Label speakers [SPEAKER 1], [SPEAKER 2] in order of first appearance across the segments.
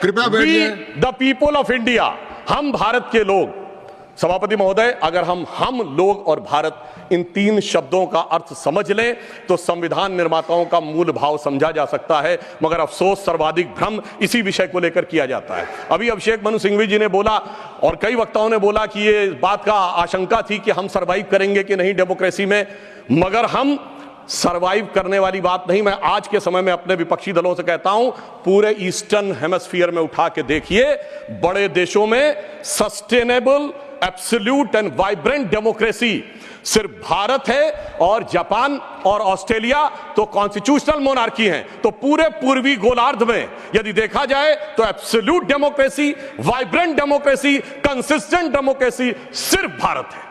[SPEAKER 1] कृपया बैठिए।
[SPEAKER 2] The people of India, हम भारत के लोग। सभापति महोदय, अगर हम लोग और भारत इन तीन शब्दों का अर्थ समझ लें तो संविधान निर्माताओं का मूल भाव समझा जा सकता है, मगर अफसोस सर्वाधिक भ्रम इसी विषय को लेकर किया जाता है। अभी अभिषेक मनु सिंघवी जी ने बोला और कई वक्ताओं ने बोला कि ये बात का आशंका थी कि हम सरवाइव करेंगे कि नहीं डेमोक्रेसी में, मगर हम सरवाइव करने वाली बात नहीं। मैं आज के समय में अपने विपक्षी दलों से कहता हूं, पूरे ईस्टर्न हेमिस्फीयर में उठा के देखिए, बड़े देशों में sustainable, absolute and vibrant democracy सिर्फ भारत है, और जापान और ऑस्ट्रेलिया तो कॉन्स्टिट्यूशनल मोनार्की हैं। तो पूरे पूर्वी गोलार्ध में यदि देखा जाए तो absolute democracy, vibrant democracy, consistent democracy सिर्फ भारत है।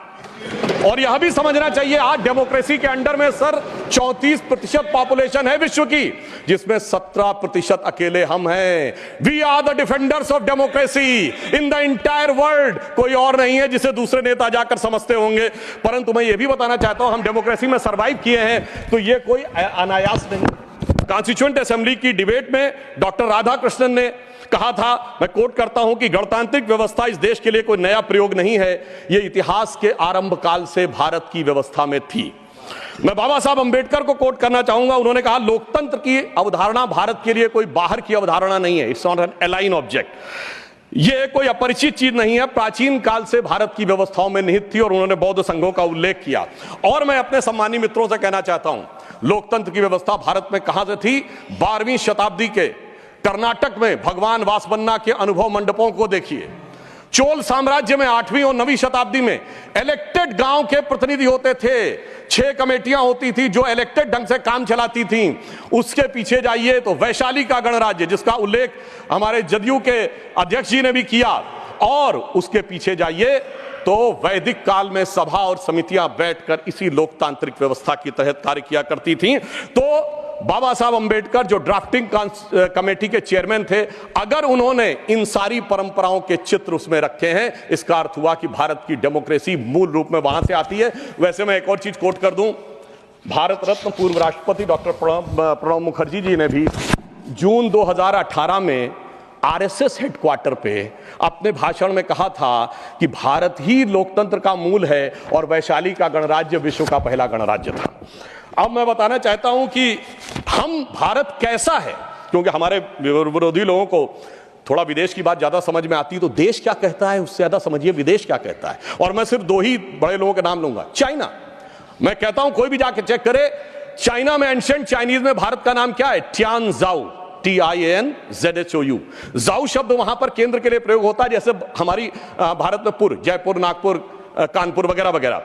[SPEAKER 2] और यह भी समझना चाहिए, आज डेमोक्रेसी के अंडर में सर 34% पॉपुलेशन है विश्व की, जिसमें 17% अकेले हम हैं। We are the defenders of democracy in the entire world. कोई और नहीं है जिसे दूसरे नेता जाकर समझते होंगे। परंतु मैं यह भी बताना चाहता हूं, हम डेमोक्रेसी में सरवाइव किए हैं तो यह कोई अनायास नहीं। कॉन्स्टिट्यूएंट असेंबली की डिबेट में डॉक्टर राधाकृष्णन ने कहा था, मैं कोट करता हूं, कि गणतांत्रिक व्यवस्था इस देश के लिए कोई नया प्रयोग नहीं है, यह इतिहास के आरंभ काल से भारत की व्यवस्था में थी। मैं बाबा साहब अंबेडकर को कोट करना चाहूंगा, उन्होंने कहा, लोकतंत्र की अवधारणा भारत के लिए कोई बाहर की अवधारणा नहीं है, it's not an align object. यह कोई अपरिचित चीज नहीं है, प्राचीन काल से भारत की व्यवस्थाओं में निहित थी, और उन्होंने बौद्ध संघों का उल्लेख किया। और मैं अपने सम्मानी मित्रों से कहना चाहता हूं, लोकतंत्र की व्यवस्था भारत में कहां से थी? 12वीं शताब्दी के कर्नाटक में भगवान वासवन्ना के अनुभव मंडपों को देखिए। चोल साम्राज्य में 8वीं और 9वीं शताब्दी में इलेक्टेड गांव के प्रतिनिधि होते थे, 6 कमेटियां होती थी जो इलेक्टेड ढंग से काम चलाती थीं। उसके पीछे जाइए तो वैशाली का गणराज्य, जिसका उल्लेख हमारे जदयू के अध्यक्ष जी ने भी किया, और उसके पीछे जाइए तो वैदिक काल में सभा और समितियां बैठकर इसी लोकतांत्रिक व्यवस्था के तहत कार्य किया करती थीं। तो बाबा साहब अंबेडकर जो ड्राफ्टिंग कमेटी के चेयरमैन थे, अगर उन्होंने इन सारी परंपराओं के चित्र उसमें रखे हैं, इसका अर्थ हुआ कि भारत की डेमोक्रेसी मूल रूप में वहां से आती है। वैसे मैं एक और चीज कोट कर दूं, भारत रत्न पूर्व राष्ट्रपति डॉक्टर प्रणब मुखर्जी जी ने भी जून 2018 में आरएसएस हेडक्वार्टर पे अपने भाषण में कहा था कि भारत ही लोकतंत्र का मूल है और वैशाली का गणराज्य विश्व का पहला गणराज्य था। अब मैं बताना चाहता हूं कि हम भारत कैसा है, क्योंकि हमारे विरोधी लोगों को थोड़ा विदेश की बात ज्यादा समझ में आती है, तो देश क्या कहता है उससे ज्यादा समझिए विदेश क्या कहता है। और मैं सिर्फ 2 ही बड़े लोगों के नाम लूंगा। चाइना, मैं कहता हूं कोई भी जाके चेक करे, चाइना में एंशिएंट चाइनीज में भारत का नाम क्या है? ट्यानजाओ, TIANZHOU। जाऊ शब्द वहां पर केंद्र के लिए प्रयोग होता है, जैसे हमारी भारत में पुर, जयपुर, नागपुर, कानपुर वगैरह वगैरह।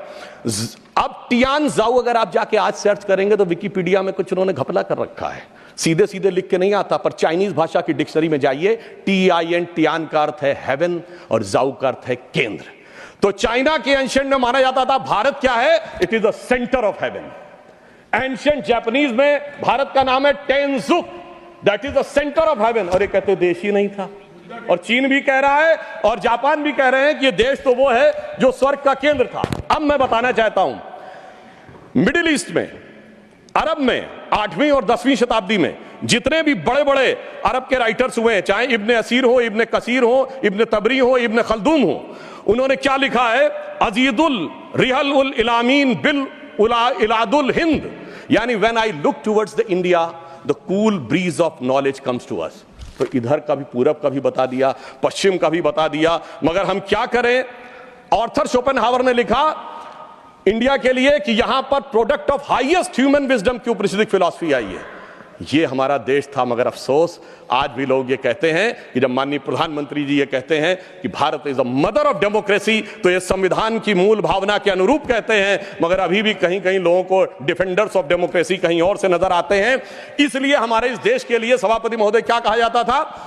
[SPEAKER 2] अब टियानजाओ अगर आप जाके आज सर्च करेंगे तो विकिपीडिया में कुछ उन्होंने घपला कर रखा है, सीधे सीधे लिख के नहीं आता, पर चाइनीज भाषा की डिक्शनरी में जाइए, TIN, टियान का अर्थ है हेवन और जाऊ का अर्थ है केंद्र। तो चाइना के एंशिएंट में माना जाता था भारत क्या है? It is the centre of heaven. Ancient Japanese में भारत का नाम है Tenjiku, that is the centre of heaven. और ये कहते देश ही नहीं था, और चीन भी कह रहा है और जापान भी कह रहे हैं कि ये देश तो वो है जो स्वर्ग का केंद्र था। अब मैं बताना चाहता हूं, मिडिल ईस्ट में, अरब में 8वीं और 10वीं शताब्दी में जितने भी बड़े बड़े अरब के राइटर्स हुए हैं, चाहे इब्ने असीर हो, इब्ने कसीर हो, इब्ने तबरी हो, इब्ने खल्दून हो, उन्होंने क्या लिखा है? अजीदुल रिहल उल इलामीन बिल इलादुल हिंद, यानी when I look towards the India the cool breeze of knowledge comes to us. तो इधर का भी, पूरब का भी बता दिया, पश्चिम का भी बता दिया, मगर हम क्या करें? आर्थर शोपेनहावर ने लिखा इंडिया के लिए कि यहां पर product of highest human wisdom की ऊपनिषदिक फिलॉसफी आई है। ये हमारा देश था, मगर अफसोस आज भी लोग ये कहते हैं कि जब माननीय प्रधानमंत्री जी ये कहते हैं कि Bharat is the mother of democracy, तो ये संविधान की मूल भावना के अनुरूप कहते हैं, मगर अभी भी कहीं कहीं लोगों को डिफेंडर्स ऑफ डेमोक्रेसी कहीं और से नजर आते हैं। इसलिए हमारे इस देश के लिए सभापति महोदय क्या कहा जाता था?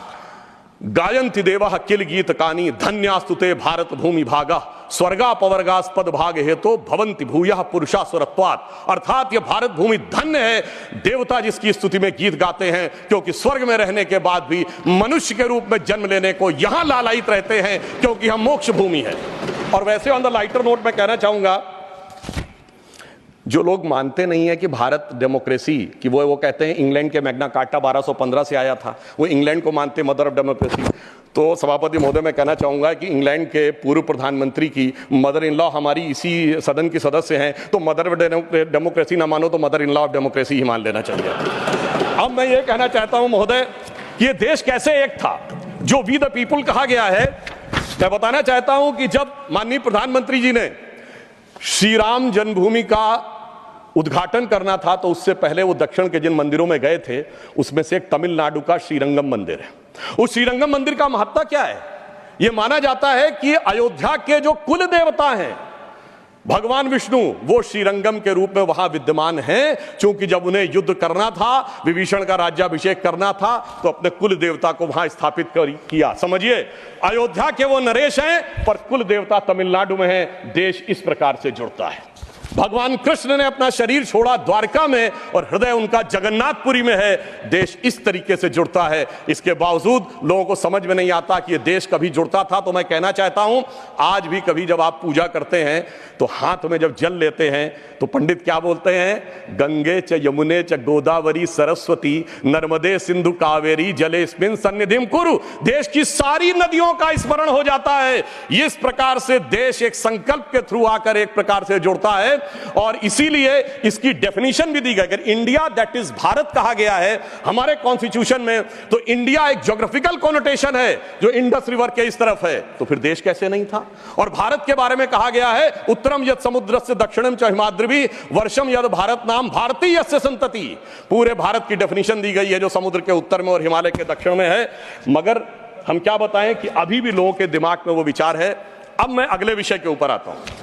[SPEAKER 2] गायन्ति देवः किल गीत कानी धन्यास्तुते भारत भूमि भागा स्वर्गापवर्गास्पद भाग हेतु भवंति भूयः पुरुषा सुरत्वात्। अर्थात ये भारत भूमि धन्य है, देवता जिसकी स्तुति में गीत गाते हैं, क्योंकि स्वर्ग में रहने के बाद भी मनुष्य के रूप में जन्म लेने को यहां लालायित रहते हैं, क्योंकि हम मोक्ष भूमि है। और वैसे ऑन द लाइटर नोट मैं कहना चाहूंगा, जो लोग मानते नहीं है कि भारत डेमोक्रेसी कि वो कहते हैं इंग्लैंड के मैग्ना कार्टा 1215 से आया था, वो इंग्लैंड को मानते मदर ऑफ डेमोक्रेसी। तो सभापति महोदय, मैं कहना चाहूंगा कि इंग्लैंड के पूर्व प्रधानमंत्री की मदर इन लॉ हमारी इसी सदन की सदस्य हैं, तो मदर ऑफ डेमोक्रेसी ना मानो तो mother in law of democracy ही मान लेना चाहिए। अब मैं ये कहना चाहता हूं महोदय कि ये देश कैसे एक था जो वी द पीपुल कहा गया है। मैं बताना चाहता हूं कि जब माननीय प्रधानमंत्री जी ने श्री राम जन्मभूमि का उद्घाटन करना था तो उससे पहले वो दक्षिण के जिन मंदिरों में गए थे उसमें से एक तमिलनाडु का श्रीरंगम मंदिर है। उस श्रीरंगम मंदिर का महत्व क्या है? यह माना जाता है कि अयोध्या के जो कुल देवता हैं भगवान विष्णु, वो श्रीरंगम के रूप में वहां विद्यमान हैं, क्योंकि जब उन्हें युद्ध करना था, विभीषण का राज्याभिषेक करना था, तो अपने कुल देवता को वहां स्थापित किया। समझिए, अयोध्या के वो नरेश हैं पर कुल देवता तमिलनाडु में है। देश इस प्रकार से जुड़ता है। भगवान कृष्ण ने अपना शरीर छोड़ा द्वारका में और हृदय उनका जगन्नाथपुरी में है। देश इस तरीके से जुड़ता है। इसके बावजूद लोगों को समझ में नहीं आता कि यह देश कभी जुड़ता था। तो मैं कहना चाहता हूं, आज भी कभी जब आप पूजा करते हैं तो हाथ में जब जल लेते हैं तो पंडित क्या बोलते हैं? गंगे च यमुने च गोदावरी सरस्वती नर्मदे सिंधु कावेरी जलेस्मिन् सन्निधिं कुरु। देश की सारी नदियों का स्मरण हो जाता है। इस प्रकार से देश एक संकल्प के थ्रू आकर एक प्रकार से जुड़ता है और इसीलिए इसकी डेफिनेशन भी दी गई। अगर इंडिया दैट इज भारत कहा गया है हमारे कॉन्स्टिट्यूशन में, तो इंडिया एक ज्योग्राफिकल कॉनोटेशन है जो इंडस रिवर के इस तरफ है, तो फिर देश कैसे नहीं था? और भारत के बारे में कहा गया है उत्तरम यद समुद्रस्य दक्षिणम च हिमाद्रिभि वर्षम यद भारत नाम भारतीय यस्य संतति। पूरे भारत की डेफिनेशन दी गई है जो समुद्र के उत्तर में और हिमालय के दक्षिण में है। मगर हम क्या बताएं कि अभी भी लोगों के दिमाग में वो विचार है। अब मैं अगले विषय के ऊपर आता हूं।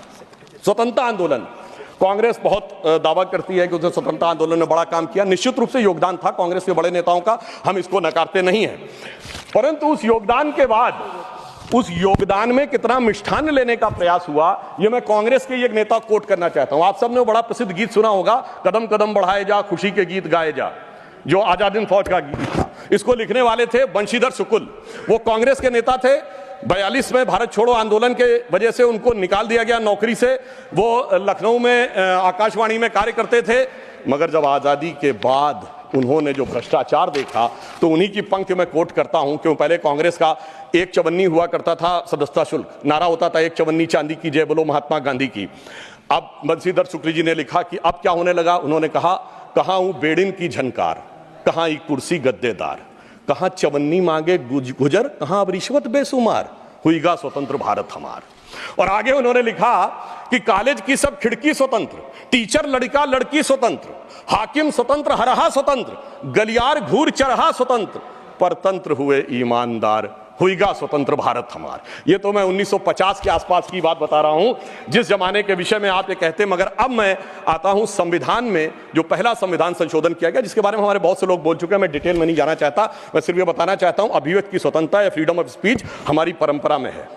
[SPEAKER 2] स्वतंत्रता आंदोलन। कांग्रेस बहुत दावा करती है कि उसने स्वतंत्रता आंदोलन में बड़ा काम किया। निश्चित रूप से योगदान था कांग्रेस के बड़े नेताओं का, हम इसको नकारते नहीं हैं। परंतु उस योगदान के बाद उस योगदान में कितना मिष्ठान लेने का प्रयास हुआ, यह मैं कांग्रेस के एक नेता कोट करना चाहता हूं। आप सबने बड़ा प्रसिद्ध गीत सुना होगा, कदम कदम बढ़ाए जा खुशी के गीत गाए जा, जो आजाद फौज का गीत था। इसको लिखने वाले थे बंशीधर शुक्ल। वो कांग्रेस के नेता थे। 42 में भारत छोड़ो आंदोलन के वजह से उनको निकाल दिया गया नौकरी से। वो लखनऊ में आकाशवाणी में कार्य करते थे। मगर जब आज़ादी के बाद उन्होंने जो भ्रष्टाचार देखा तो उन्हीं की पंक्ति में कोट करता हूं। क्यों? पहले कांग्रेस का एक चवन्नी हुआ करता था सदस्यता शुल्क, नारा होता था एक चवन्नी चांदी की जय बोलो महात्मा गांधी की। अब बंशीधर शुक्ल जी ने लिखा कि अब क्या होने लगा। उन्होंने कहा, कहां हूं बेड़िन की झनकार, कहां एक कुर्सी गद्देदार, कहां चवन्नी मांगे गुजर, कहां अब रिश्वत बेसुमार, हुईगा स्वतंत्र भारत हमार। और आगे उन्होंने लिखा कि कॉलेज की सब खिड़की स्वतंत्र, टीचर लड़का लड़की स्वतंत्र, हाकिम स्वतंत्र हरहा स्वतंत्र, गलियार घूर चरहा स्वतंत्र, परतंत्र हुए ईमानदार, हुईगा स्वतंत्र भारत हमार। ये तो मैं 1950 के आसपास की बात बता रहा हूं, जिस जमाने के विषय में आप ये कहते हैं। मगर अब मैं आता हूं संविधान में, जो पहला संविधान संशोधन किया गया, जिसके बारे में हमारे बहुत से लोग बोल चुके हैं, मैं डिटेल में नहीं जाना चाहता। मैं सिर्फ ये बताना चाहता हूं, अभिव्यक्ति की स्वतंत्रता या फ्रीडम ऑफ स्पीच हमारी परंपरा में है।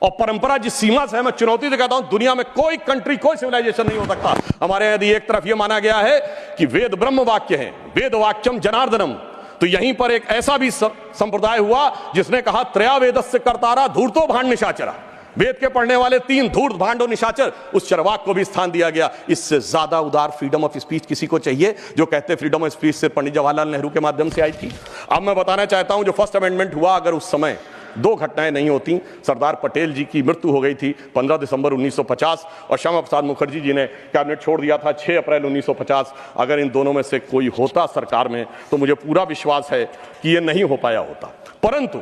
[SPEAKER 2] और परंपरा जिस सीमा से है, मैं चुनौती से कहता हूं, दुनिया में कोई कंट्री, कोई सिविलाइजेशन नहीं हो सकता। हमारे यदि एक तरफ यह माना गया है कि वेद ब्रह्म वाक्य है, वेद वाक्यम जनार्दनम, तो यहीं पर एक ऐसा भी संप्रदाय हुआ जिसने कहा त्रया वेदस्य कर्तारा धूर्तो भांड निशाचरा। वेद के पढ़ने वाले 3 धूर्त भांड और निशाचर, उस चरवाक को भी स्थान दिया गया। इससे ज्यादा उदार फ्रीडम ऑफ स्पीच किसी को चाहिए? जो कहते फ्रीडम ऑफ स्पीच से पंडित जवाहरलाल नेहरू के माध्यम से आई थी। अब मैं बताना चाहता हूं, जो फर्स्ट अमेंडमेंट हुआ, अगर उस समय 2 घटनाएं नहीं होती, सरदार पटेल जी की मृत्यु हो गई थी 15 दिसंबर 1950 और श्यामा प्रसाद मुखर्जी जी ने कैबिनेट छोड़ दिया था 6 अप्रैल 1950। अगर इन दोनों में से कोई होता सरकार में तो मुझे पूरा विश्वास है कि यह नहीं हो पाया होता। परंतु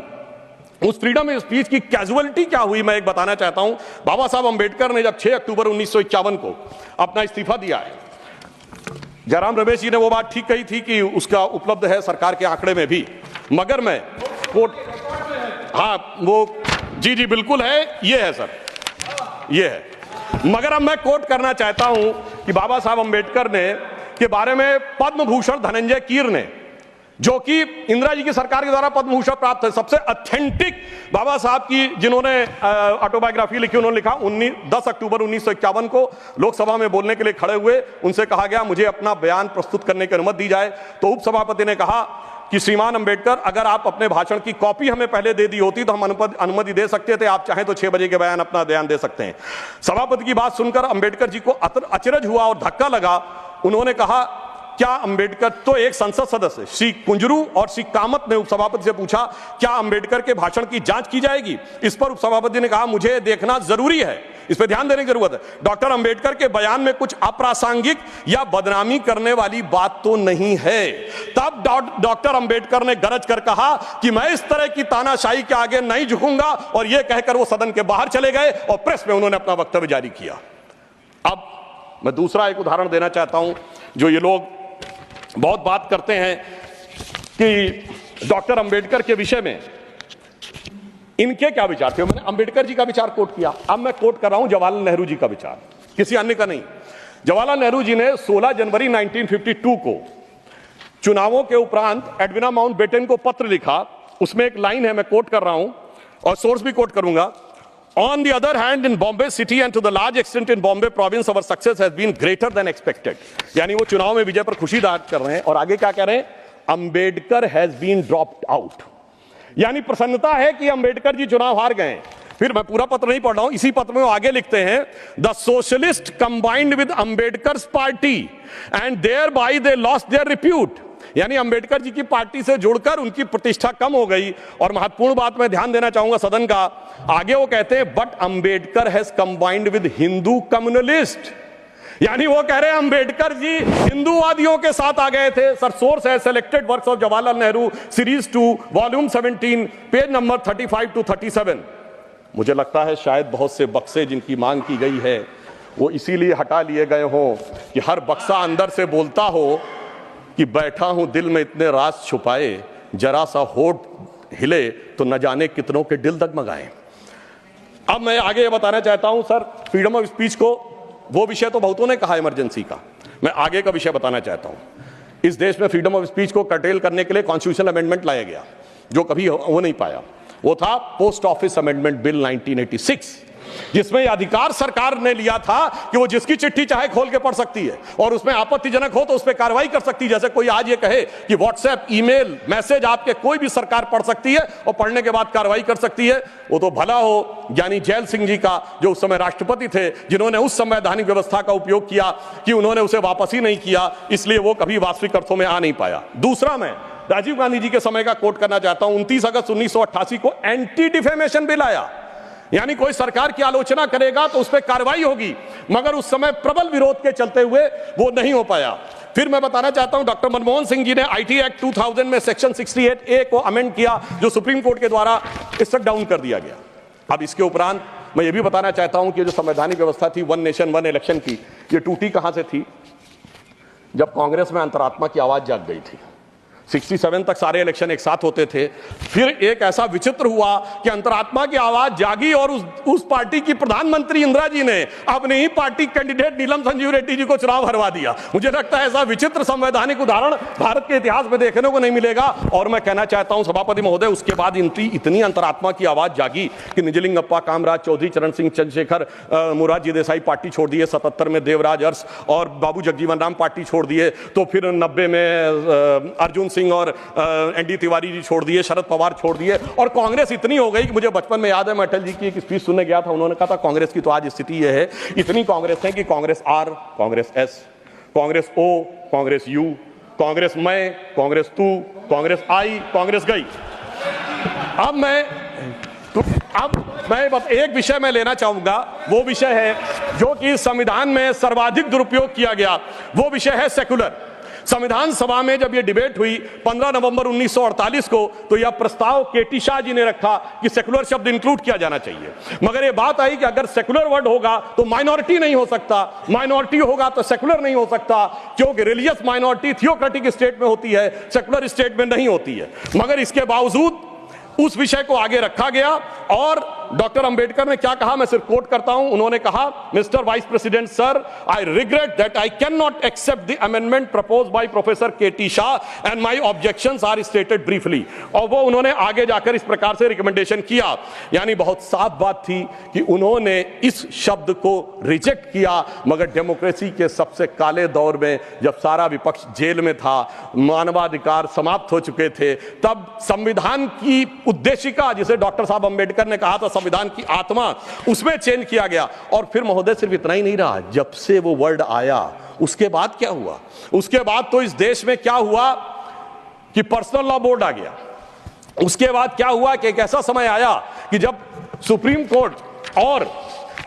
[SPEAKER 2] उस फ्रीडम ऑफ स्पीच की कैजुअलिटी क्या हुई, मैं एक बताना चाहता हूं। बाबा साहब अंबेडकर ने जब 6 अक्टूबर 1951 को अपना इस्तीफा दिया है, जयराम रमेश जी ने वो बात ठीक कही थी कि उसका उपलब्ध है सरकार के आंकड़े में भी। मगर मैं कोट, हाँ वो जी बिल्कुल है, ये है सर, ये है। मगर अब मैं कोट करना चाहता हूं कि बाबा साहब अंबेडकर ने के बारे में पद्म भूषण धनंजय कीर ने, जो कि इंदिरा जी की सरकार के द्वारा पद्म भूषण प्राप्त है, सबसे ऑथेंटिक बाबा साहब की जिन्होंने ऑटोबायोग्राफी लिखी, उन्होंने लिखा 10 अक्टूबर 1951 को लोकसभा में बोलने के लिए खड़े हुए। उनसे कहा गया मुझे अपना बयान प्रस्तुत करने की अनुमति दी जाए। तो उपसभापति ने कहा कि श्रीमान अंबेडकर, अगर आप अपने भाषण की कॉपी हमें पहले दे दी होती तो हम अनुमति दे सकते थे, आप चाहें तो 6 बजे के बयान अपना बयान दे सकते हैं। सभापति की बात सुनकर अंबेडकर जी को अचरज हुआ और धक्का लगा। उन्होंने कहा, क्या अंबेडकर, तो एक संसद सदस्य श्री कुंजरू और श्री कामत ने उपसभापति से पूछा, क्या अंबेडकर के भाषण की जांच की जाएगी? इस पर उपसभापति ने कहा, मुझे देखना जरूरी है, इस पर ध्यान देने की जरूरत है। डॉक्टर अंबेडकर के बयान में कुछ अप्रासंगिक या बदनामी करने वाली बात तो नहीं है। तब डॉक्टर अंबेडकर ने गरज कर कहा कि मैं इस तरह की तानाशाही के आगे नहीं झुकूंगा, और यह कहकर वो सदन के बाहर चले गए और प्रेस में उन्होंने अपना वक्तव्य जारी किया। अब मैं दूसरा एक उदाहरण देना चाहता हूं। जो ये लोग बहुत बात करते हैं कि डॉक्टर अंबेडकर के विषय में इनके क्या विचार थे, मैंने अंबेडकर जी का विचार कोट किया, अब मैं कोट कर रहा हूं जवाहरलाल नेहरू जी का विचार, किसी अन्य का नहीं। जवाहरलाल नेहरू जी ने 16 जनवरी 1952 को चुनावों के उपरांत एडविना माउंटबेटन को पत्र लिखा। उसमें एक लाइन है, मैं कोट कर रहा हूं और सोर्स भी कोट करूंगा। On the other hand, in Bombay city and to the large extent in Bombay province, our success has been greater than expected. यानी वो चुनाव में विजय पर खुशी जाहिर कर रहे हैं और आगे क्या कह रहे हैं, Ambedkar has been dropped out, यानी प्रसन्नता है कि अंबेडकर जी चुनाव हार गए। फिर मैं पूरा पत्र नहीं पढ़ रहा हूं, इसी पत्र में वो आगे लिखते हैं, the socialist combined with Ambedkar's party and thereby they lost their repute, यानी अंबेडकर जी की पार्टी से जुड़कर उनकी प्रतिष्ठा कम हो गई। और महत्वपूर्ण बात मैं ध्यान देना चाहूंगा सदन का, आगे वो कहते हैं, but Ambedkar has combined with Hindu communalist, यानी वो कह रहे हैं अंबेडकर जी हिंदूवादियों के साथ आ गए थे। सर सोर्स है selected works of Jawaharlal Nehru series 2 volume 17 page number 35 to 37। मुझे लगता है शायद बहुत से बक्से जिनकी मांग की गई है वो इसीलिए हटा लिए गए हों कि हर बक्सा अंदर से बोलता हो कि बैठा हूं दिल में इतने राज छुपाए, जरा सा होठ हिले तो न जाने कितनों के दिल डगमगाए। अब मैं आगे ये बताना चाहता हूं सर, फ्रीडम ऑफ स्पीच को, वो विषय तो बहुतों ने कहा इमरजेंसी का, मैं आगे का विषय बताना चाहता हूं। इस देश में फ्रीडम ऑफ स्पीच को कर्टेल करने के लिए कॉन्स्टिट्यूशनल अमेंडमेंट लाया गया, जो कभी हो नहीं पाया। वो था पोस्ट ऑफिस अमेंडमेंट बिल 1986, जिसमें यह अधिकार सरकार ने लिया था कि वो जिसकी चिट्ठी चाहे खोल के पढ़ सकती है और उसमें आपत्तिजनक हो तो उस पर कार्रवाई कर सकती है। जैसे कोई आज ये कहे कि व्हाट्सएप, ईमेल, मैसेज आपके कोई भी सरकार पढ़ सकती है और पढ़ने के बाद कार्रवाई कर सकती है। वो तो भला हो ज्ञानी जैल सिंह जी का, जो उस समय राष्ट्रपति थे, जिन्होंने उस संवैधानिक व्यवस्था का उपयोग किया कि उन्होंने उसे वापस ही नहीं किया, इसलिए वो कभी वास्तविक अर्थों में आ नहीं पाया। दूसरा, मैं राजीव गांधी जी के समय का कोट करना चाहता हूं। 29 अगस्त 1988 को एंटी डिफेमेशन बिल आया, यानी कोई सरकार की आलोचना करेगा तो उस पर कार्रवाई होगी, मगर उस समय प्रबल विरोध के चलते हुए वो नहीं हो पाया। फिर मैं बताना चाहता हूं, डॉक्टर मनमोहन सिंह जी ने आईटी एक्ट 2000 में सेक्शन 68A को अमेंड किया, जो सुप्रीम कोर्ट के द्वारा स्ट्रक डाउन कर दिया गया। अब इसके उपरांत मैं ये भी बताना चाहता हूं कि जो संवैधानिक व्यवस्था थी वन नेशन वन इलेक्शन की, ये टूटी कहां से थी, जब कांग्रेस में अंतरात्मा की आवाज जाग गई थी। 67 तक सारे इलेक्शन एक साथ होते थे। फिर एक ऐसा विचित्र हुआ कि अंतरात्मा की आवाज जागी और उस पार्टी की प्रधानमंत्री इंदिरा जी ने अपने ही पार्टी कैंडिडेट नीलम संजीव रेड्डी जी को चुनाव हरवा दिया। मुझे लगता है ऐसा विचित्र संवैधानिक उदाहरण भारत के इतिहास में देखने को नहीं मिलेगा। और मैं कहना चाहता हूं सभापति महोदय, उसके बाद इतनी अंतरात्मा की आवाज जागी कि निजलिंगप्पा, कामराज चौधरी, चरण सिंह चंद्रशेखर, मोरारजी देसाई पार्टी छोड़ दिए, 77 में देवराज अरस और बाबू जगजीवन राम पार्टी छोड़ दिए, तो फिर 90 में अर्जुन सिंह और एनडी तिवारी जी छोड़ दिए, शरद पवार छोड़ दिए, और कांग्रेस इतनी हो गई कि मुझे बचपन में याद है, मैं अटल जी की एक स्पीच सुनने गया था, उन्होंने कहा था कांग्रेस की तो आज स्थिति यह है, इतनी कांग्रेस है कि Congress R, Congress S, Congress O, Congress U, Congress मैं, कांग्रेस तू, कांग्रेस आई, कांग्रेस गई। अब मैं एक विषय में लेना चाहूंगा, वो विषय है जो कि संविधान में सर्वाधिक दुरुपयोग किया गया, वो विषय है सेकुलर। संविधान सभा में जब यह डिबेट हुई 15 नवंबर 1948 को, तो यह प्रस्ताव केटी शाह जी ने रखा कि सेकुलर शब्द इंक्लूड किया जाना चाहिए। मगर यह बात आई कि अगर सेकुलर वर्ड होगा तो माइनॉरिटी नहीं हो सकता, माइनॉरिटी होगा तो सेकुलर नहीं हो सकता, क्योंकि रिलीजियस माइनॉरिटी थियोक्रेटिक स्टेट में होती है, सेकुलर स्टेट में नहीं होती है। मगर इसके बावजूद उस विषय को आगे रखा गया और डॉक्टर अंबेडकर ने क्या कहा, मैं सिर्फ कोट करता हूं। उन्होंने कहा, mister vice president sir, I regret that I can not accept the amendment proposed by professor KT Shah and my objections are stated briefly. और वो उन्होंने आगे जाकर इस प्रकार से रिकमेंडेशन किया, यानी बहुत साफ बात थी कि उन्होंने इस शब्द को रिजेक्ट किया। मगर डेमोक्रेसी के सबसे काले दौर में, जब सारा विपक्ष जेल में था, मानवाधिकार समाप्त हो चुके थे, तब संविधान की उद्देशिका, जिसे डॉक्टर साहब अंबेडकर ने कहा था संविधान की आत्मा, उसमें चेंज किया गया। और फिर महोदय सिर्फ इतना ही नहीं रहा, जब से वो वर्ड आया उसके बाद क्या हुआ? उसके बाद तो इस देश में क्या हुआ कि पर्सनल लॉ बोर्ड आ गया। उसके बाद क्या हुआ कि एक ऐसा समय आया कि जब सुप्रीम कोर्ट और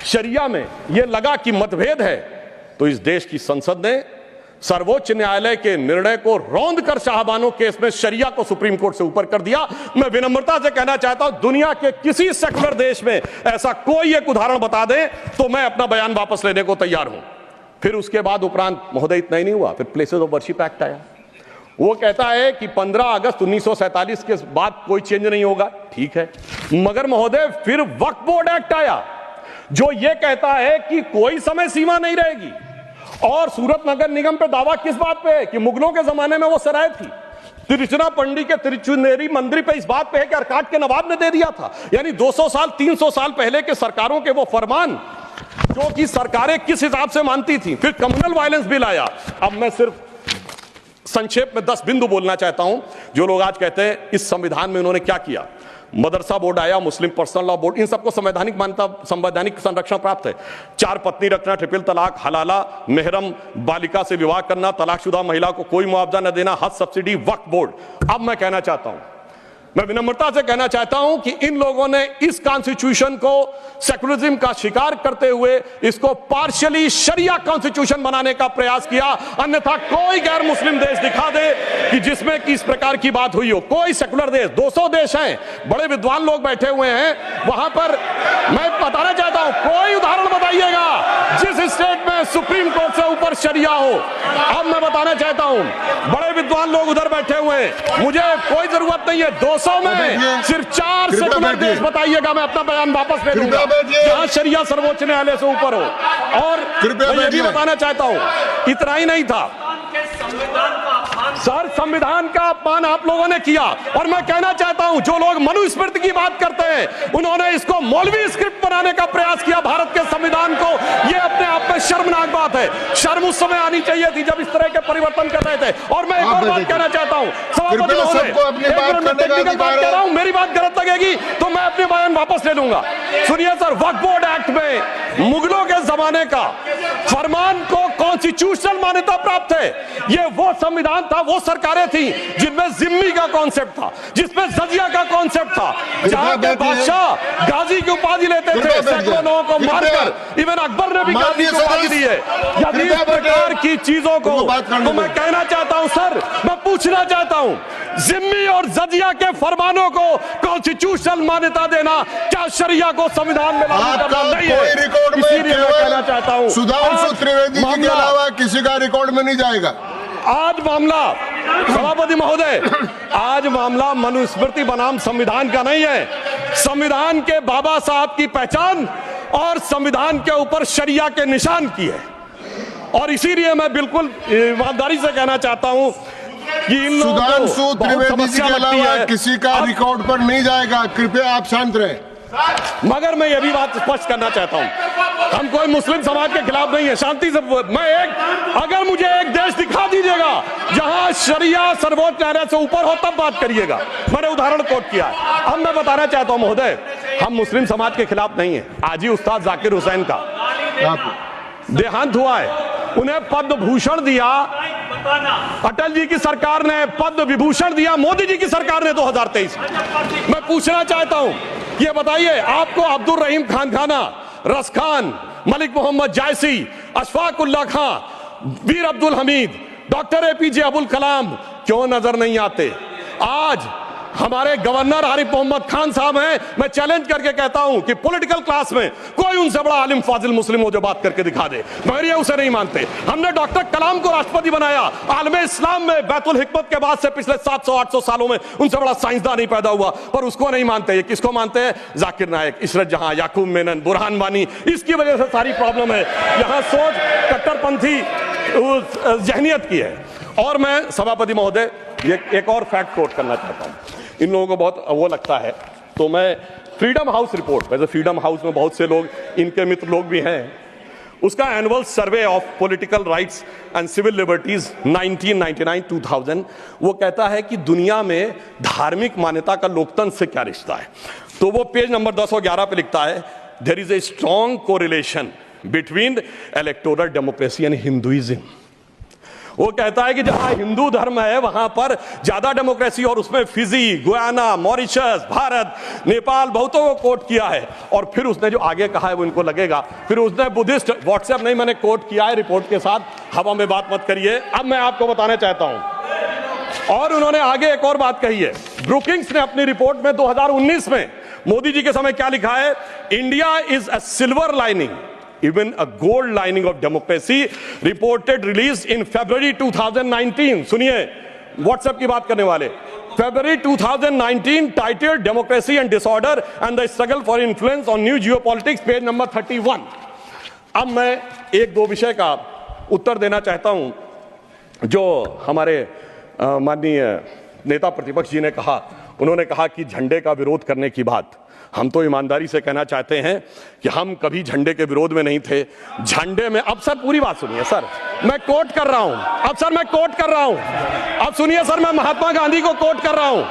[SPEAKER 2] शरिया में यह लगा कि मतभेद है, तो इस देश की संसद ने सर्वोच्च न्यायालय के निर्णय को रौंद कर शाहबानो केस में शरिया को सुप्रीम कोर्ट से ऊपर कर दिया। मैं विनम्रता से कहना चाहता हूं, दुनिया के किसी सेकुलर देश में ऐसा कोई एक उदाहरण बता दें तो मैं अपना बयान वापस लेने को तैयार हूं। फिर उसके बाद उपरांत महोदय इतना ही नहीं हुआ, फिर प्लेसेस ऑफ वर्शिप एक्ट आया। वो कहता है कि 15 अगस्त 1947 के बाद कोई चेंज नहीं होगा, ठीक है। मगर महोदय फिर वक्फ बोर्ड एक्ट आया, जो ये कहता है कि कोई समय सीमा नहीं रहेगी। और सूरत नगर निगम पे दावा किस बात पे है कि मुगलों के जमाने में वो सराय थी। तिरुचिरापल्ली के तिरुचुनेरी मंदिर पे इस बात पे है कि अरकाट के नवाब ने दे दिया था। यानी 200 साल 300 साल पहले के सरकारों के वो फरमान, जो कि सरकारें किस हिसाब से मानती थी। फिर कम्युनल वायलेंस बिल आया। अब मैं सिर्फ संक्षेप में 10 बिंदु बोलना चाहता हूं। जो लोग आज कहते हैं इस संविधान में उन्होंने क्या किया, मदरसा बोर्ड आया, मुस्लिम पर्सनल लॉ बोर्ड, इन सबको संवैधानिक मान्यता, संवैधानिक संरक्षण प्राप्त है। 4 पत्नी रखना, ट्रिपल तलाक, हलाला, मेहरम बालिका से विवाह करना, तलाकशुदा महिला को कोई मुआवजा न देना, हज सब्सिडी, वक्फ बोर्ड। अब मैं कहना चाहता हूं, मैं विनम्रता से कहना चाहता हूं कि इन लोगों ने इस कॉन्स्टिट्यूशन को सेकुलरिज्म का शिकार करते हुए इसको पार्शियली शरिया कॉन्स्टिट्यूशन बनाने का प्रयास किया। अन्यथा कोई गैर मुस्लिम देश दिखा दे कि जिसमें कि इस प्रकार की बात हुई हो, कोई सेकुलर देश, 200 देश हैं, बड़े विद्वान लोग बैठे हुए हैं वहां पर। मैं बताना चाहता हूं, कोई उदाहरण बताइएगा जिस स्टेट में सुप्रीम कोर्ट से ऊपर शरिया हो। अब मैं बताना चाहता हूं, बड़े विद्वान लोग उधर बैठे हुए हैं, मुझे कोई जरूरत नहीं है 200 में सिर्फ 4 सेकुलर देश बताइएगा, मैं अपना बयान वापस ले लूंगा जहां शरिया सर्वोच्च न्यायालय से ऊपर हो। और मैं ये भी बताना चाहता हूं, इतना ही नहीं था सर, संविधान का अपमान आप लोगों ने किया। और मैं कहना चाहता हूं, जो लोग मनुस्मृति की बात करते हैं, उन्होंने इसको मौलवी स्क्रिप्ट बनाने का प्रयास किया भारत के संविधान को। यह अपने आप में शर्मनाक बात है। शर्म उस समय आनी चाहिए थी जब इस तरह के परिवर्तन कर रहे थे। और मैं एक और बात कहना चाहता हूं, सभापति महोदय, टेक्निकल बात कह रहा हूं, मेरी बात गलत लगेगी तो मैं अपने बयान वापस ले लूंगा। सुनिए सर, वक्फ बोर्ड एक्ट में मुगलों के जमाने का फरमान को कॉन्स्टिट्यूशनल मान्यता प्राप्त है। यह वो संविधान था, वो सरकारें थी जिनमें जिम्मी का कॉन्सेप्ट था, जिसमें जजिया का कॉन्सेप्ट था, जहां के बादशाह गाजी की उपाधि लेते थे, सैकड़ों लोगों को मारकर। इवन अकबर ने भी गाजी की उपाधि दी है। यदि इस प्रकार की चीजों को, तो मैं कहना चाहता हूं सर, मैं पूछना चाहता हूं, जिम्मी और जजिया के फरमानों को कॉन्स्टिट्यूशनल मान्यता देना क्या शरिया को संविधान में लागू करना नहीं है? इसीलिए मैं कहना चाहता हूं,
[SPEAKER 1] सुधांशु त्रिवेदी जी के अलावा किसी का रिकॉर्ड में नहीं जाएगा।
[SPEAKER 2] आज मामला, सभापति महोदय, आज मामला मनुस्मृति बनाम संविधान का नहीं है। संविधान के बाबा साहब की पहचान और संविधान के ऊपर शरिया के निशान की है। और इसीलिए मैं बिल्कुल ईमानदारी से कहना चाहता हूं कि इन लोगों को
[SPEAKER 1] सुधांशु त्रिवेदी जी के अलावा किसी का रिकॉर्ड पर नहीं जाएगा। कृपया आप शांत रहें।
[SPEAKER 2] मगर मैं यह भी बात स्पष्ट करना चाहता हूं, हम कोई मुस्लिम समाज के खिलाफ नहीं है, शांति से। अगर मुझे एक देश दिखा दीजिएगा जहां शरिया सर्वोच्च न्यायालय से ऊपर हो, तब बात करिएगा। मैंने उदाहरण कोट किया है। अब मैं बताना चाहता हूं महोदय, हम मुस्लिम समाज के खिलाफ नहीं है। आज ही उस्ताद जाकिर हुसैन का देहांत हुआ है, उन्हें पद्म भूषण दिया, अटल जी की सरकार ने पद्म विभूषण दिया, मोदी जी की सरकार ने 2023 में। मैं पूछना चाहता हूं, ये बताइए, आपको अब्दुल रहीम खान खाना, रस खान, मलिक मोहम्मद जायसी, अशफाक उल्लाह खान, वीर अब्दुल हमीद, डॉक्टर APJ अबुल कलाम क्यों नजर नहीं आते? आज हमारे गवर्नर आरिफ मोहम्मद खान साहब हैं, मैं चैलेंज करके कहता हूं कि पॉलिटिकल क्लास में कोई उनसे बड़ा आलिम फाजिल मुस्लिम हो जो बात करके दिखा दे, मगर ये उसे नहीं मानते। हमने डॉक्टर कलाम को राष्ट्रपति बनाया, आलम इस्लाम में बैतुल हिकमत के बाद से पिछले 700-800 सालों में उनसे बड़ा साइंसदान नहीं पैदा हुआ, पर उसको नहीं मानते। ये किसको मानते हैं? जाकिर नायक, इशरत जहां, याकूब मेनन, बुरहान वानी। इसकी वजह से सारी प्रॉब्लम है। यहां सोच कट्टरपंथी जहनियत की है। और मैं सभापति महोदय ये एक और फैक्ट कोट करना चाहता हूं, इन लोगों को बहुत वो लगता है, तो मैं फ्रीडम हाउस रिपोर्ट, वैसे फ्रीडम हाउस में बहुत से लोग इनके मित्र लोग भी हैं, उसका annual survey of political rights and civil liberties 1999-2000 वो कहता है कि दुनिया में धार्मिक मान्यता का लोकतंत्र से क्या रिश्ता है। तो वो पेज नंबर 1011 पे लिखता है, there is a strong correlation between electoral democracy and Hinduism. वो कहता है कि जहां हिंदू धर्म है वहां पर ज्यादा डेमोक्रेसी, और उसमें Fiji, Guyana, Mauritius, Bharat, Nepal बहुतों को कोट किया है। और फिर उसने जो आगे कहा है वो इनको लगेगा, फिर उसने बुद्धिस्ट, व्हाट्सएप नहीं, मैंने कोट किया है रिपोर्ट के साथ, हवा में बात मत करिए। अब मैं आपको बताना चाहता हूं, और उन्होंने आगे एक और बात कही है। ब्रुकिंग्स ने अपनी रिपोर्ट में 2019 में मोदी जी के समय क्या लिखा है? India is a silver lining, even a gold lining of democracy, reported released in February 2019। सुनिए, व्हाट्सएप की बात करने वाले, February 2019 titled Democracy and Disorder and the Struggle for Influence on New Geopolitics, page number 31। अब मैं एक दो विषय का उत्तर देना चाहता हूं जो हमारे माननीय नेता प्रतिपक्ष जी ने कहा। उन्होंने कहा कि झंडे का विरोध करने की बात, हम तो ईमानदारी से कहना चाहते हैं कि हम कभी झंडे के विरोध में नहीं थे। झंडे में, अब सर पूरी बात सुनिए सर, मैं कोट कर रहा हूं, अब सर मैं कोट कर रहा हूं, अब सुनिए सर, मैं महात्मा गांधी को कोट कर रहा हूं,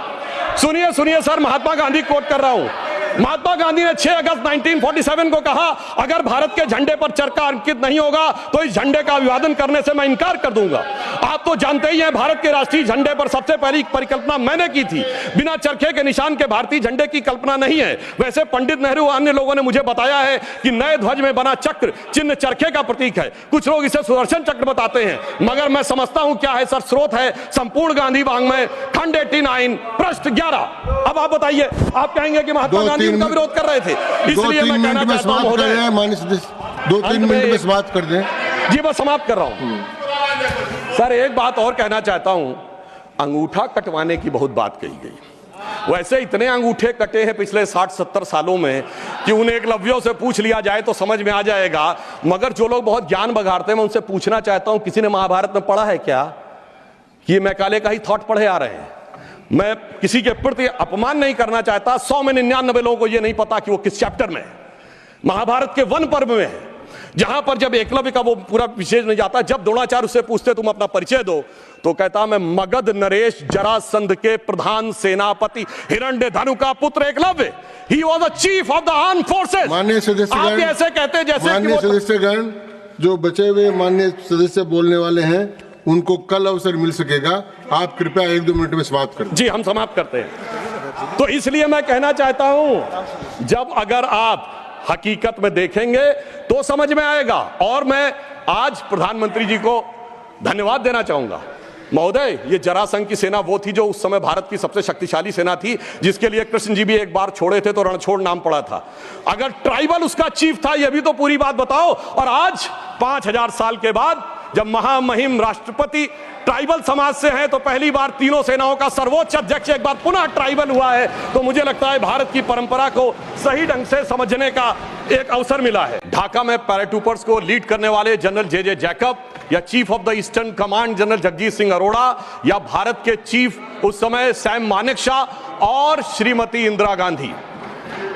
[SPEAKER 2] सुनिए सर, महात्मा गांधी कोट कर रहा हूं। महात्मा गांधी ने 6 अगस्त 1947 को कहा, अगर भारत के झंडे पर चरखा अंकित नहीं होगा तो इस झंडे का अभिवादन करने से मैं इनकार कर दूंगा। आप तो जानते ही हैं, भारत के राष्ट्रीय झंडे पर सबसे पहली परिकल्पना मैंने की थी। बिना चरखे के निशान के भारतीय झंडे की कल्पना नहीं है। वैसे पंडित नेहरू अन्य लोगों ने मुझे बताया है कि नए ध्वज में बना चक्र चिन्ह चरखे का प्रतीक है। कुछ लोग इसे सुदर्शन चक्र बताते हैं, मगर मैं समझता हूं क्या है सर, स्रोत है संपूर्ण गांधी वाङ्मय, खंड 89 पृष्ठ 11। अब आप बताइए, आप कहेंगे कि महात्मा गांधी उनका विरोध कर रहे थे, इसलिए मैं कहना चाहता हूं महोदय,
[SPEAKER 1] 2-3 मिनट में समाप्त कर दें।
[SPEAKER 2] जी मैं समाप्त कर रहा हूं सर। एक बात और कहना चाहता हूं, अंगूठा कटवाने की बहुत बात कही गई। वैसे इतने अंगूठे कटे हैं पिछले 60-70 सालों में कि उन्हें एकलव्यों से पूछ लिया जाए तो समझ में आ जाएगा। मगर जो लोग बहुत ज्ञान बघाड़ते हैं, मैं उनसे पूछना चाहता हूं, किसी ने महाभारत में पढ़ा है क्या कि मैकाले का ही थॉट पढ़े आ रहे हैं? मैं किसी के प्रति अपमान नहीं करना चाहता, 100 में 99 लोगों को यह नहीं पता कि वो किस चैप्टर में है। महाभारत के वन पर्व में है, जहां पर जब एकलव्य का वो पूरा विशेष नहीं जाता, जब द्रोणाचार्य उससे पूछते तुम अपना परिचय दो, तो कहता मैं मगध नरेश जरासंध के प्रधान सेनापति हिरण्यधनु का पुत्र Eklavya. He was the chief of the armed forces.
[SPEAKER 1] माननीय सदस्यगण,
[SPEAKER 2] आप ऐसे कहते जैसे
[SPEAKER 1] माननीय सदस्यगण, जो बचे हुए माननीय सदस्य बोलने वाले हैं उनको कल अवसर मिल सकेगा। आप कृपया 1-2 मिनट में समाप्त करें।
[SPEAKER 2] जी हम समाप्त करते हैं। तो इसलिए मैं कहना चाहता हूं, जब अगर आप हकीकत में देखेंगे तो समझ में आएगा। और मैं आज प्रधानमंत्री जी को धन्यवाद देना चाहूंगा। महोदय, ये जरासंध की सेना वो थी जो उस समय भारत की सबसे शक्तिशाली सेना थी, जिसके लिए कृष्ण जी भी एक बार छोड़े थे तो रणछोड़ नाम पड़ा था। अगर ट्राइबल उसका चीफ था, ये भी तो पूरी बात बताओ। और आज 5000 साल के बाद जब महामहिम राष्ट्रपति ट्राइबल समाज से हैं, तो पहली बार तीनों सेनाओं का सर्वोच्च अध्यक्ष एक बार पुनः ट्राइबल हुआ है। तो मुझे लगता है भारत की परंपरा को सही ढंग से समझने का एक अवसर मिला है। ढाका में पैराट्रूपर्स को लीड करने वाले जनरल जे जैकब, या chief of the eastern command general Jagjit Singh Arora, या भारत के चीफ उस समय सैम मानेकशॉ और श्रीमती इंदिरा गांधी।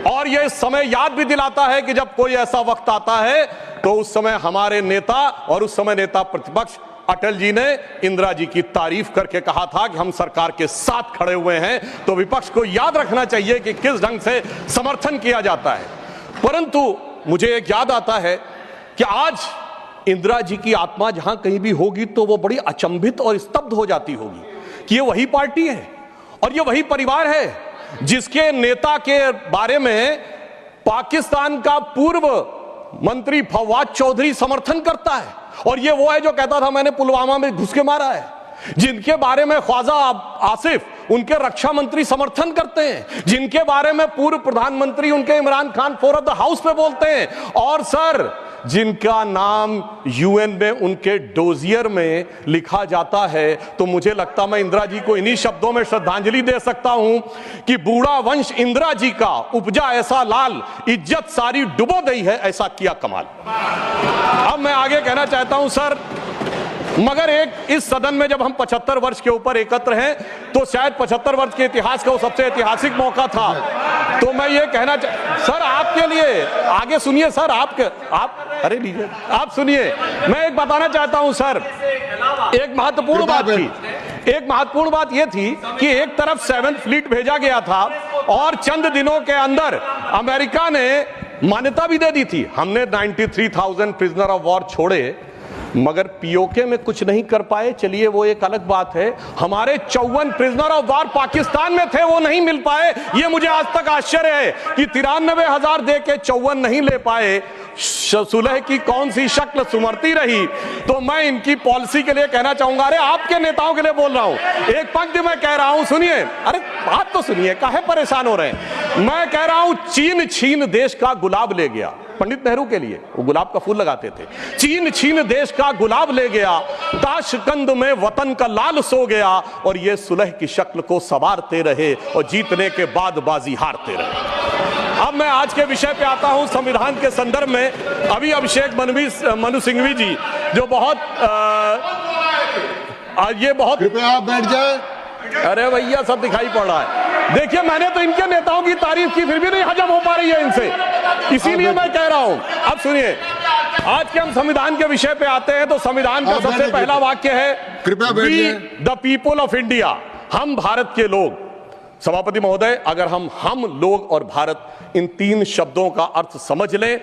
[SPEAKER 2] और यह समय याद भी दिलाता है कि जब कोई ऐसा वक्त आता है तो उस समय हमारे नेता और उस समय नेता प्रतिपक्ष अटल जी ने इंदिरा जी की तारीफ करके कहा था कि हम सरकार के साथ खड़े हुए हैं। तो विपक्ष को याद रखना चाहिए कि किस ढंग से समर्थन किया जाता है। परंतु मुझे एक याद आता है कि आज इंदिरा जी की आत्मा जहां कहीं भी होगी तो वो बड़ी अचंभित और स्तब्ध हो जाती होगी कि ये वही पार्टी है और ये वही परिवार है जिसके नेता के बारे में पाकिस्तान का पूर्व मंत्री फवाद चौधरी समर्थन करता है। और ये वो है जो कहता था मैंने पुलवामा में घुस के मारा है, जिनके बारे में ख्वाजा आसिफ उनके रक्षा मंत्री समर्थन करते हैं, जिनके बारे में पूर्व प्रधानमंत्री उनके Imran Khan floor of the house पे बोलते हैं, और सर जिनका नाम यूएन में उनके डोजियर में लिखा जाता है, तो मुझे लगता मैं इंदिरा जी को इन्हीं शब्दों में श्रद्धांजलि दे सकता हूं कि बूढ़ा वंश इंदिरा जी का उपजा ऐसा लाल, इज्जत सारी डुबो गई है ऐसा किया कमाल। अब मैं आगे कहना चाहता हूं सर, मगर एक इस सदन में जब हम 75 वर्ष के ऊपर एकत्र हैं, तो शायद 75 वर्ष के इतिहास का वो सबसे ऐतिहासिक मौका था। तो मैं ये कहना सर आपके लिए आगे सुनिए सर, आप अरे लीजिए आप सुनिए, मैं एक बताना चाहता हूं सर, एक महत्वपूर्ण बात यह थी कि एक तरफ 7th फ्लीट भेजा गया था और चंद दिनों के अंदर अमेरिका ने मान्यता भी दे दी थी। हमने 93,000 प्रिजनर ऑफ वॉर छोड़े, मगर पीओके में कुछ नहीं कर पाए। चलिए वो एक अलग बात है। हमारे 54 प्रिजनर ऑफ वॉर पाकिस्तान में थे, वो नहीं मिल पाए। ये मुझे आज तक आश्चर्य है कि 93,000 दे के 54 नहीं ले पाए। सुलह की कौन सी शक्ल सुमरती रही। तो मैं इनकी पॉलिसी के लिए कहना चाहूंगा, अरे आपके नेताओं के लिए बोल रहा हूं, एक पंक्ति मैं कह रहा हूं, सुनिए, अरे बात तो सुनिए, काहे परेशान हो रहे हैं। मैं कह रहा हूं, चीन छीन देश का गुलाब ले गया। पंडित नेहरू के लिए वो गुलाब का फूल लगाते थे। चीन छीन देश का गुलाब ले गया, ताशकंद में वतन का लाल सो गया, और ये सुलह की शक्ल को संवारते रहे और जीतने के बाद बाजी हारते रहे। अब मैं आज के विषय पे आता हूं, संविधान के संदर्भ में। अभी अभिषेक मनु सिंघवी जी जो बहुत
[SPEAKER 1] कृपया आप बैठ जाए।
[SPEAKER 2] अरे भैया सब दिखाई पड़ रहा है। देखिए मैंने तो इनके नेताओं की तारीफ की, फिर भी नहीं हजम हो पा रही है इनसे, इसीलिए मैं कह रहा हूं। अब सुनिए, आज के हम संविधान के विषय पे आते हैं, तो संविधान का सबसे पहला वाक्य है,
[SPEAKER 1] कृपया बैठिए।
[SPEAKER 2] द पीपल ऑफ इंडिया, हम भारत के लोग। सभापति महोदय, अगर हम लोग और भारत इन 3 शब्दों का अर्थ समझ लें